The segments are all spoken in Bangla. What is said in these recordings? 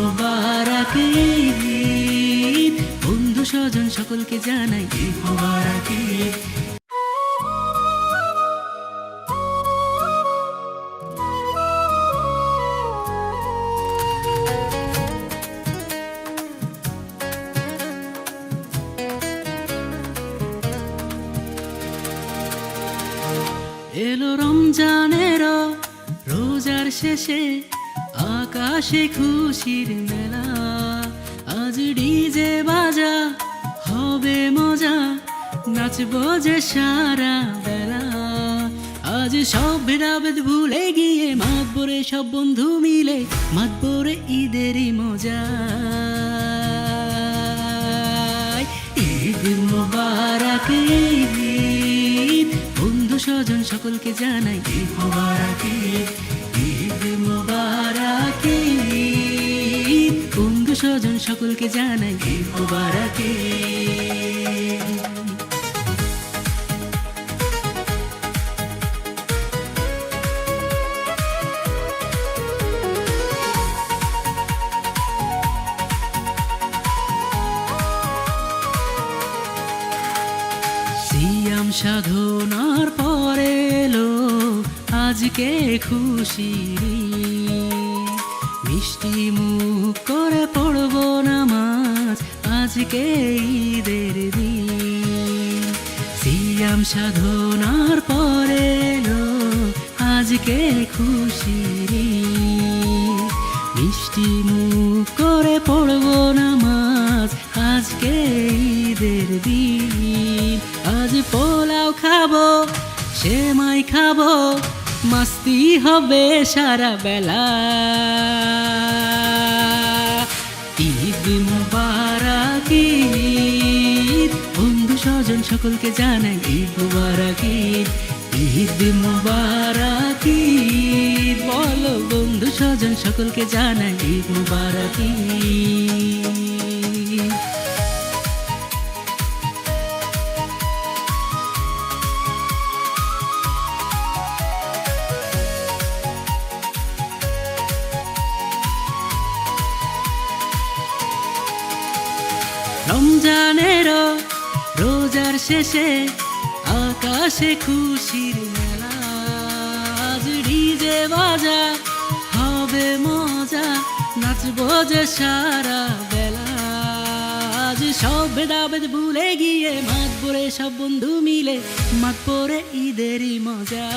মুবারক ঈদ, বন্ধু স্বজন সকলকে জানাই ঈদ মুবারক ঈদ। এলো রমজানের রোজার শেষে আকাশে খুশির মেলা, আজ ডিজে বাজা হবে মজা, নাচবো যে সারা বেলা। আজ সব ভেদাভেদ ভুলে গিয়ে মাতবো রে সব বন্ধু মিলে, মাতবো রে ঈদেরই মজা। ঈদ মুবারক ঈদ, বন্ধু স্বজন সকলকে জানাই ঈদ মুবারক ঈদ। ঈদ মুবারক ঈদ, বন্ধু স্বজন সকলকে জানাই ঈদ মুবারক ঈদ। সিয়াম সাধনার পরে এলো আজকে খুশির ঈদ, মিষ্টি মুখ করে পড়বো নামাজ আজকে ঈদের দিন। সিয়াম সাধনার পরে এলো আজকে খুশির ঈদ, মিষ্টি মুখ করে পড়বো নামাজ আজকে ঈদের দিন। আজ পোলাও খাবো সেমাই খাবো, মাস্তি হবে সারা বেলা। ঈদ মুবারক ঈদ, বন্ধু স্বজন সকলকে জানাই ঈদ মুবারক ঈদ। ঈদ মুবারক ঈদ, বলো বন্ধু স্বজন সকলকে জানাই ঈদ মুবারক ঈদ। রমজানের রোজার শেষে আকাশে খুশির মেলা, আজ ডিজে বাজা হবে মজা, নাচবো যে সারা বেলা। আজ সব ভেদাভেদ ভুলে গিয়ে মাতবো রে সব বন্ধু মিলে, মাতবো রে ঈদেরই মজা।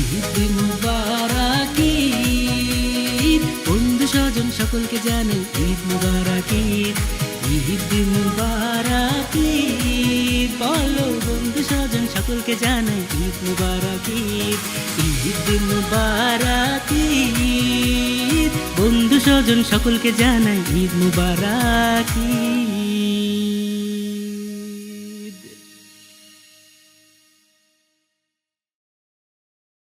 ঈদ মুবারক ঈদ, বন্ধু স্বজন সকলকে জানাই ঈদ মুবারক ঈদ। ঈদ মুবারক ঈদ, বলো বন্ধু স্বজন সকলকে জানাই ঈদ মুবারক ঈদ। ঈদ মুবারক ঈদ, বন্ধু স্বজন সকলকে জানাই ঈদ মুবারক ঈদ।